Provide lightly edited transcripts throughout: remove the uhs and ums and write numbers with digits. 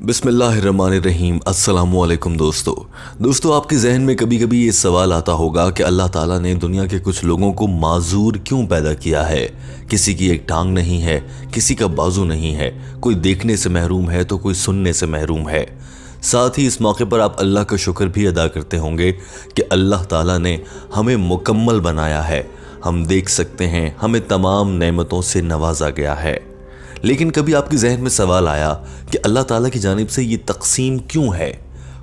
बिस्मिल्लाहिर्रहमानिर्रहीम। अस्सलामुअलैकुम दोस्तों आपके जहन में कभी कभी ये सवाल आता होगा कि अल्लाह ताला ने दुनिया के कुछ लोगों को माजूर क्यों पैदा किया है। किसी की एक टांग नहीं है, किसी का बाजू नहीं है, कोई देखने से महरूम है तो कोई सुनने से महरूम है। साथ ही इस मौके पर आप अल्लाह का शुक्र भी अदा करते होंगे कि अल्लाह ताला ने हमें मुकम्मल बनाया है, हम देख सकते हैं, हमें तमाम नेमतों से नवाजा गया है। लेकिन कभी आपके जहन में सवाल आया कि अल्लाह ताला की जानिब से ये तकसीम क्यों है।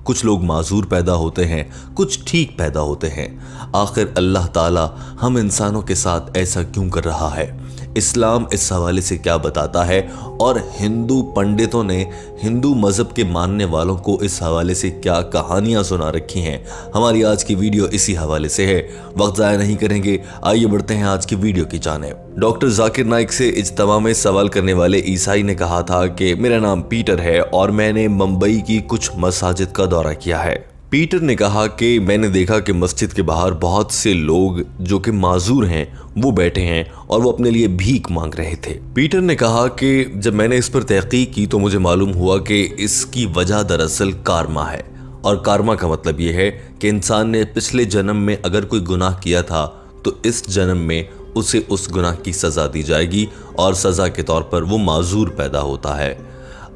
कुछ लोग माजूर पैदा होते हैं, कुछ ठीक पैदा होते हैं। आखिर अल्लाह ताला हम इंसानों के साथ ऐसा क्यों कर रहा है। इस्लाम इस हवाले से क्या बताता है और हिंदू पंडितों ने हिंदू मज़हब के मानने वालों को इस हवाले से क्या कहानियां सुना रखी हैं। हमारी आज की वीडियो इसी हवाले से है। वक्त ज़ाया नहीं करेंगे, आइए बढ़ते हैं आज की वीडियो की जानिब। डॉक्टर जाकिर नाइक से इज्तिमा में सवाल करने वाले ईसाई ने कहा था कि मेरा नाम पीटर है और मैंने मुंबई की कुछ मसाजिद का दौरा किया है। पीटर ने कहा कि मैंने देखा कि मस्जिद के बाहर बहुत से लोग जो कि माजूर हैं वो बैठे हैं और वो अपने लिए भीख मांग रहे थे। पीटर ने कहा कि जब मैंने इस पर तहकीक की तो मुझे मालूम हुआ कि इसकी वजह दरअसल कारमा है। और कारमा का मतलब ये है कि इंसान ने पिछले जन्म में अगर कोई गुनाह किया था तो इस जन्म में उसे उस गुनाह की सज़ा दी जाएगी और सज़ा के तौर पर वो माजूर पैदा होता है।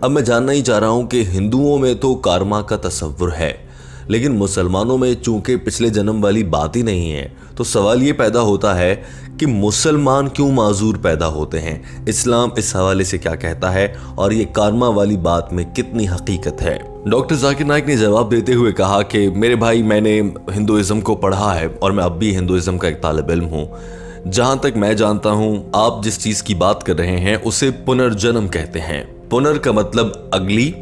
अब मैं जानना ही चाह रहा हूँ कि हिंदुओं में तो कारमा का तसव्वुर है, लेकिन मुसलमानों में चूंकि पिछले जन्म वाली बात ही नहीं है, तो सवाल ये पैदा होता है कि मुसलमान क्यों माजूर पैदा होते हैं। इस्लाम इस हवाले से क्या कहता है और ये कारमा वाली बात में कितनी हकीकत है। डॉक्टर जाकिर नाइक ने जवाब देते हुए कहा कि मेरे भाई, मैंने हिंदुइज़्म को पढ़ा है और मैं अब भी हिंदुइज़्म का एक तालिब इल्म हूँ। जहाँ तक मैं जानता हूँ, आप जिस चीज़ की बात कर रहे हैं उसे पुनर्जन्म कहते हैं। पुनर का मतलब अगली,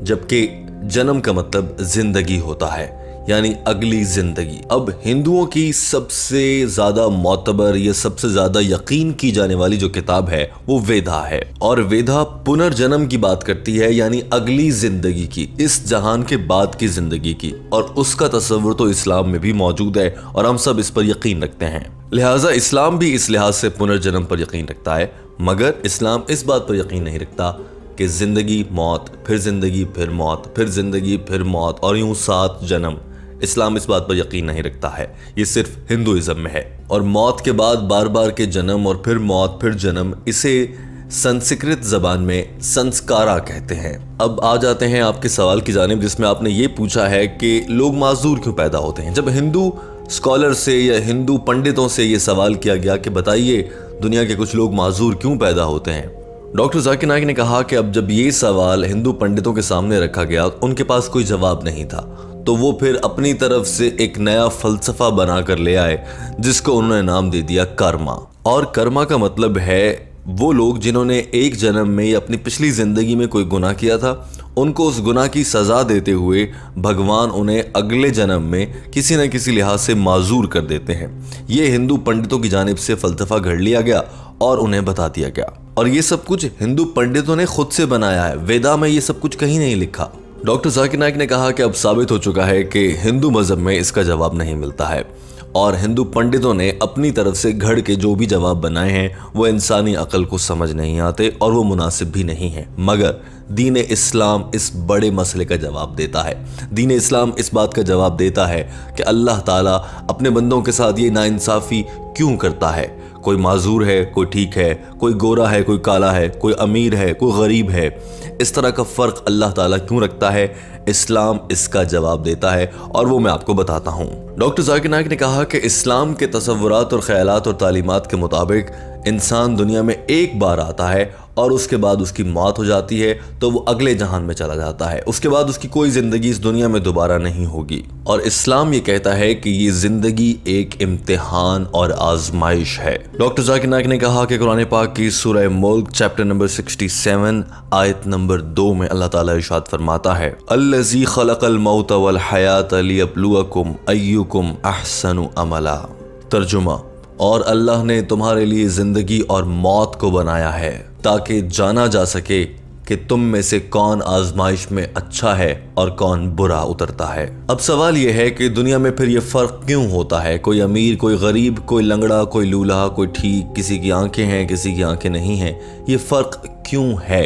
जबकि जन्म का मतलब जिंदगी होता है, यानी अगली जिंदगी। अब हिंदुओं की सबसे ज्यादा मोतबर या सबसे ज्यादा यकीन की जाने वाली जो किताब है वो वेदा है, और वेदा पुनर्जन्म की बात करती है, यानी अगली जिंदगी की, इस जहान के बाद की जिंदगी की। और उसका तस्वुर तो इस्लाम में भी मौजूद है और हम सब इस पर यकीन रखते हैं। लिहाजा इस्लाम भी इस लिहाज से पुनर्जन्म पर यकीन रखता है, मगर इस्लाम इस बात पर यकीन नहीं रखता कि जिंदगी मौत, फिर जिंदगी, फिर मौत, फिर जिंदगी, फिर मौत और यूं 7 जन्म। इस्लाम इस बात पर यकीन नहीं रखता है, ये सिर्फ हिंदुइज्म में है। और मौत के बाद बार बार के जन्म और फिर मौत, फिर जन्म, इसे संस्कृत जबान में संस्कारा कहते हैं। अब आ जाते हैं आपके सवाल की जानिब, जिसमें आपने ये पूछा है कि लोग माजूर क्यों पैदा होते हैं। जब हिंदू स्कॉलर से या हिंदू पंडितों से ये सवाल किया गया कि बताइए दुनिया के कुछ लोग माजूर क्यों पैदा होते हैं, डॉक्टर जाकिर नाइक ने कहा कि अब जब ये सवाल हिंदू पंडितों के सामने रखा गया, उनके पास कोई जवाब नहीं था, तो वो फिर अपनी तरफ से एक नया फलसफा बनाकर ले आए जिसको उन्होंने नाम दे दिया कर्मा। और कर्मा का मतलब है वो लोग जिन्होंने एक जन्म में या अपनी पिछली जिंदगी में कोई गुनाह किया था, उनको उस गुनाह की सज़ा देते हुए भगवान उन्हें अगले जन्म में किसी न किसी लिहाज से माजूर कर देते हैं। ये हिंदू पंडितों की जानिब से फलसफा घड़ लिया गया और उन्हें बता दिया गया, और ये सब कुछ हिंदू पंडितों ने खुद से बनाया है। वेदा में ये सब कुछ कहीं नहीं लिखा। डॉक्टर जाकिर नाइक ने कहा कि अब साबित हो चुका है कि हिंदू मज़हब में इसका जवाब नहीं मिलता है, और हिंदू पंडितों ने अपनी तरफ से घड़ के जो भी जवाब बनाए हैं वो इंसानी अकल को समझ नहीं आते और वो मुनासिब भी नहीं है। मगर दीन इस्लाम इस बड़े मसले का जवाब देता है। दीन इस्लाम इस बात का जवाब देता है कि अल्लाह ताला अपने बंदों के साथ ये नाइंसाफ़ी क्यों करता है। कोई माजूर है, कोई ठीक है, कोई गोरा है, कोई काला है, कोई अमीर है, कोई गरीब है, इस तरह का फ़र्क अल्लाह ताला क्यों रखता है। इस्लाम इसका जवाब देता है और वो मैं आपको बताता हूँ। डॉक्टर जाकिर नाइक ने कहा कि इस्लाम के तसव्वुरात और ख्यालात और तालीमात के मुताबिक इंसान दुनिया में एक बार आता है और उसके बाद उसकी मौत हो जाती है, तो वो अगले जहान में चला जाता है। उसके बाद उसकी कोई ज़िंदगी इस दुनिया में दोबारा नहीं होगी। और इस्लाम ये कहता है कि ये ज़िंदगी एक इम्तिहान और आजमाइश है। डॉक्टर जाकिर नाइक ने कहा कि कुरान पाक की सूरह मुल्क चैप्टर नंबर 67 आयत नंबर 2 में अल्लाह ताला इरशाद फरमाता है, अल्लज़ी खलक़ल मौत वल हयात लियब्लुवकुम अय्युकुम अहसनु अमला। तर्जुमा, और अल्लाह ने तुम्हारे लिए ज़िंदगी और मौत को बनाया है ताकि जाना जा सके कि तुम में से कौन आजमाइश में अच्छा है और कौन बुरा उतरता है। अब सवाल यह है कि दुनिया में फिर ये फ़र्क क्यों होता है। कोई अमीर, कोई गरीब, कोई लंगड़ा, कोई लूल्हा, कोई ठीक, किसी की आंखें हैं, किसी की आंखें नहीं हैं। ये फ़र्क क्यों है।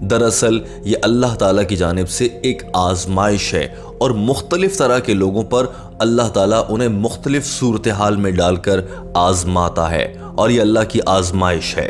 दरअसल ये अल्लाह ताला की जानिब से एक आजमाइश है और मुख्तलिफ तरह के लोगों पर अल्लाह ताला उन्हें मुख्तलिफ सूरत हाल में डालकर आजमाता है और ये अल्लाह की आजमाइश है।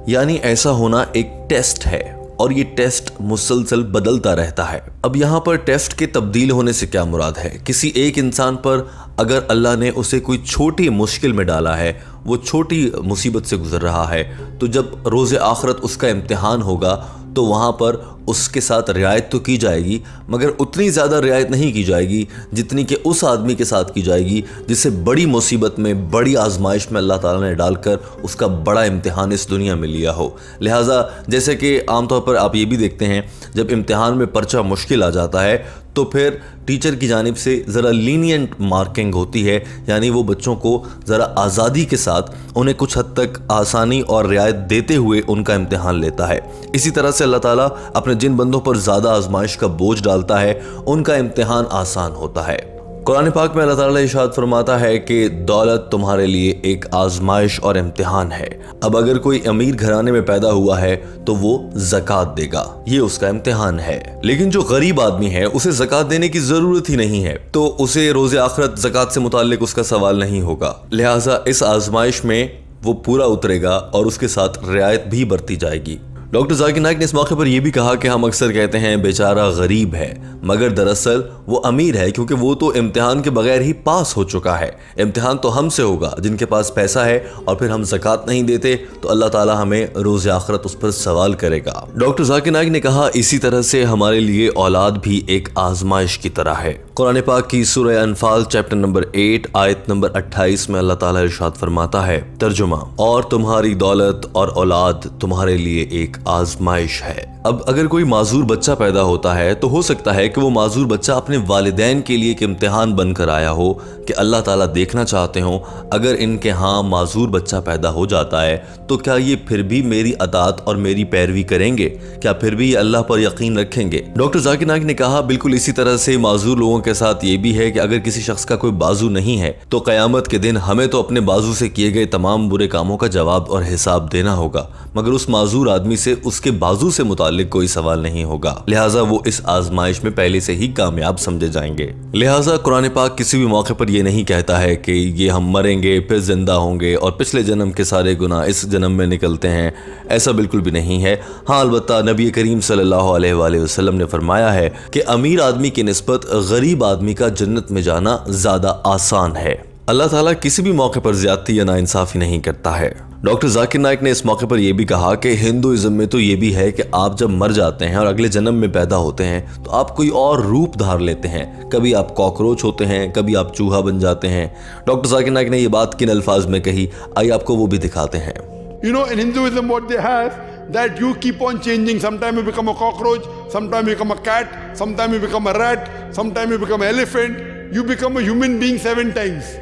यानी ऐसा होना एक टेस्ट है और ये टेस्ट मुसलसल बदलता रहता है। अब यहाँ पर टेस्ट के तब्दील होने से क्या मुराद है? किसी एक इंसान पर अगर अल्लाह ने उसे कोई छोटी मुश्किल में डाला है, वो छोटी मुसीबत से गुजर रहा है, तो जब रोज़े आखिरत उसका इम्तिहान होगा तो वहाँ पर उसके साथ रियायत तो की जाएगी, मगर उतनी ज़्यादा रियायत नहीं की जाएगी जितनी कि उस आदमी के साथ की जाएगी जिसे बड़ी मुसीबत में, बड़ी आजमाइश में अल्लाह ताला ने डालकर उसका बड़ा इम्तिहान इस दुनिया में लिया हो। लिहाजा जैसे कि आमतौर पर आप ये भी देखते हैं, जब इम्तिहान में पर्चा मुश्किल आ जाता है तो फिर टीचर की जानिब से ज़रा लीनियंट मार्किंग होती है, यानी वो बच्चों को ज़रा आज़ादी के साथ उन्हें कुछ हद तक आसानी और रियायत देते हुए उनका इम्तिहान लेता है। इसी तरह से अल्लाह ताला अपने जिन बंदों पर ज़्यादा आजमाइश का बोझ डालता है उनका इम्तिहान आसान होता है। कुरान पाक में अल्लाह ताला इरशाद फरमाता है कि दौलत तुम्हारे लिए एक आजमाइश और इम्तिहान है। अब अगर कोई अमीर घराने में पैदा हुआ है तो वो ज़कात देगा, ये उसका इम्तिहान है। लेकिन जो गरीब आदमी है उसे ज़कात देने की ज़रूरत ही नहीं है, तो उसे रोज़े आखिरत ज़कात से मुताल्लिक उसका सवाल नहीं होगा। लिहाजा इस आजमाइश में वो पूरा उतरेगा और उसके साथ रियायत भी बरती जाएगी। डॉक्टर जाकिर नाइक ने इस मौके पर यह भी कहा कि हम अक्सर कहते हैं बेचारा गरीब है, मगर दरअसल वो अमीर है क्योंकि वो तो इम्तिहान के बगैर ही पास हो चुका है। इम्तिहान तो हमसे होगा जिनके पास पैसा है और फिर हम ज़कात नहीं देते तो अल्लाह ताला हमें रोज़े आखिरत उस पर सवाल करेगा। डॉक्टर जाकिर नाइक ने कहा इसी तरह से हमारे लिए औलाद भी एक आजमाइश की तरह है। कुरान पाक की सूरह अनफाल चैप्टर नंबर 8 आयत नंबर 28 में अल्लाह ताला इरशाद फरमाता है, तर्जुमा, और तुम्हारी दौलत और औलाद तुम्हारे लिए एक आजमाइश है। अब अगर कोई माजूर बच्चा पैदा होता है तो हो सकता है कि वो माजूर बच्चा अपने वालिदैन के लिए एक इम्तिहान बनकर आया हो कि अल्लाह ताला देखना चाहते हो अगर इनके यहाँ माजूर बच्चा पैदा हो जाता है तो क्या ये फिर भी मेरी अतात और मेरी पैरवी करेंगे, क्या फिर भी ये अल्लाह पर यकीन रखेंगे। डॉक्टर जाकिर नाइक ने कहा बिल्कुल इसी तरह से माजूर लोगों के साथ ये भी है कि अगर किसी शख्स का कोई बाजू नहीं है तो क़यामत के दिन हमें तो अपने बाजू से किए गए तमाम बुरे कामों का जवाब और हिसाब देना होगा, मगर उस माजूर आदमी से उसके बाजू से मुताल्लिक कोई सवाल नहीं होगा। लिहाजा वो इस आजमाइश में पहले से ही कामयाब समझे जाएंगे। लिहाजा कुरान पाक किसी भी मौके पर यह नहीं कहता है कि ये हम मरेंगे फिर जिंदा होंगे और पिछले जन्म के सारे गुनाह इस जन्म में निकलते हैं, ऐसा बिल्कुल भी नहीं है। हाँ, अलबत्ता नबी करीम सल्लल्लाहु अलैहि वसल्लम ने फरमाया है कि अमीर आदमी की निस्बत गरीब आदमी का जन्नत में जाना ज़्यादा आसान है। अल्लाह ताला किसी भी मौके पर ज्यादती या नाइंसाफ़ी नहीं करता है। डॉक्टर जाकिर नाइक ने इस मौके पर यह भी कहा कि हिंदुइज्म में तो ये भी है कि आप जब मर जाते हैं और अगले जन्म में पैदा होते हैं तो आप कोई और रूप धार लेते हैं, कभी आप कॉकरोच होते हैं, कभी आप चूहा बन जाते हैं। डॉक्टर जाकिर नाइक ने ये बात किन अल्फाज में कही, आइए आपको वो भी दिखाते हैं। You know, in Hinduism what they have, that you keep on changing. Sometime you become a cockroach, sometime you become a cat, sometime you become a rat, sometime you become an elephant, you become a human being 7 times.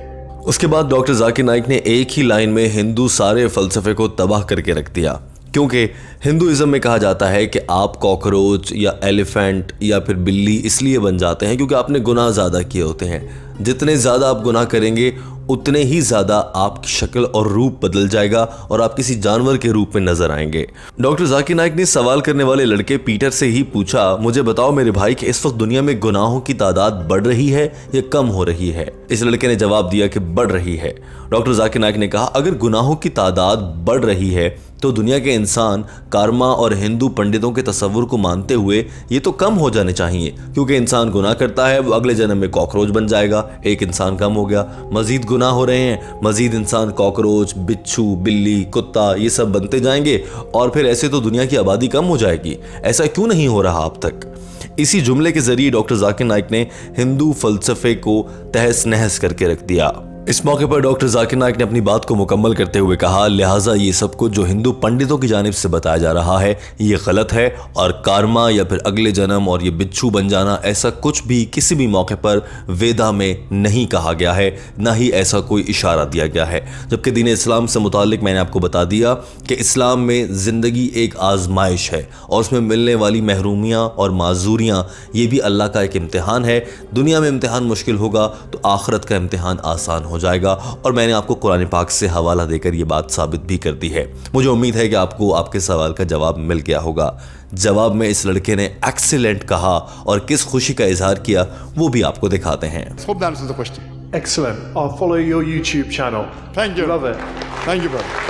उसके बाद doctor Zakir Naik ने एक ही line में हिंदू सारे फलसफे को तबाह करके रख दिया, क्योंकि हिंदुइज्म में कहा जाता है कि आप कॉकरोच या एलिफेंट या फिर बिल्ली इसलिए बन जाते हैं क्योंकि आपने गुनाह ज़्यादा किए होते हैं। जितने ज़्यादा आप गुनाह करेंगे उतने ही ज़्यादा आपकी शक्ल और रूप बदल जाएगा और आप किसी जानवर के रूप में नजर आएंगे। डॉक्टर जाकिर नाइक ने सवाल करने वाले लड़के पीटर से ही पूछा, मुझे बताओ मेरे भाई कि इस वक्त दुनिया में गुनाहों की तादाद बढ़ रही है या कम हो रही है। इस लड़के ने जवाब दिया कि बढ़ रही है। डॉक्टर जाकिर नाइक ने कहा, अगर गुनाहों की तादाद बढ़ रही है तो दुनिया के इंसान कारमा और हिंदू पंडितों के तस्वुर को मानते हुए ये तो कम हो जाने चाहिए, क्योंकि इंसान गुनाह करता है वो अगले जन्म में कॉकरोच बन जाएगा, एक इंसान कम हो गया। मजीद गुनाह हो रहे हैं, मजीद इंसान कॉकरोच, बिच्छू, बिल्ली, कुत्ता ये सब बनते जाएंगे और फिर ऐसे तो दुनिया की आबादी कम हो जाएगी। ऐसा क्यों नहीं हो रहा अब तक? इसी जुमले के जरिए डॉक्टर जाकिर नाइक ने हिंदू फलसफे को तहस नहस करके रख दिया। इस मौके पर डॉक्टर जाकिर नाइक ने अपनी बात को मुकम्मल करते हुए कहा, लिहाजा ये सब कुछ जो हिंदू पंडितों की जानिब से बताया जा रहा है ये गलत है और कारमा या फिर अगले जन्म और ये बिच्छू बन जाना ऐसा कुछ भी किसी भी मौके पर वेदा में नहीं कहा गया है, ना ही ऐसा कोई इशारा दिया गया है। जबकि दीन इस्लाम से मुतालिक मैंने आपको बता दिया कि इस्लाम में ज़िंदगी एक आजमाइश है और उसमें मिलने वाली महरूमियाँ और माजूरियाँ ये भी अल्लाह का एक इम्तिहान है। दुनिया में इम्तिहान मुश्किल होगा तो आखिरत का इम्तिहान आसान हो जाएगा और मैंने आपको कुरान पाक से हवाला देकर ये बात साबित भी कर दी है। मुझे उम्मीद है कि आपको आपके सवाल का जवाब मिल गया होगा। जवाब में इस लड़के ने एक्सीलेंट कहा और किस खुशी का इजहार किया वो भी आपको दिखाते हैं। Hope that answers the question. Excellent. I'll follow your YouTube channel. Thank you. Love it. Thank you, brother.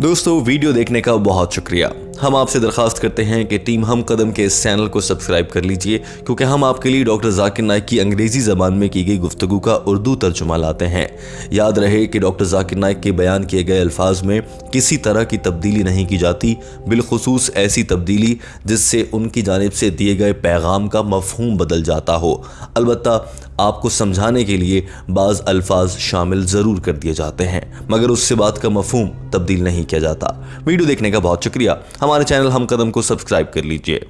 दोस्तों वीडियो देखने का बहुत शुक्रिया। हम आपसे दरखास्त करते हैं कि टीम हम कदम के इस चैनल को सब्सक्राइब कर लीजिए, क्योंकि हम आपके लिए डॉक्टर जाकिर नाइक की अंग्रेजी ज़बान में की गई गुफ्तगू का उर्दू तर्जुमा लाते हैं। याद रहे कि डॉक्टर जाकिर नाइक के बयान किए गए अल्फाज में किसी तरह की तब्दीली नहीं की जाती, बिलखुसूस ऐसी तब्दीली जिससे उनकी जानिब से दिए गए पैगाम का मफहूम बदल जाता हो। अलबत्ता आपको समझाने के लिए बाज़ अल्फाज शामिल ज़रूर कर दिए जाते हैं, मगर उससे बात का मफहूम तब्दील नहीं किया जाता। वीडियो देखने का बहुत शुक्रिया। हमारे चैनल हम कदम को सब्सक्राइब कर लीजिए।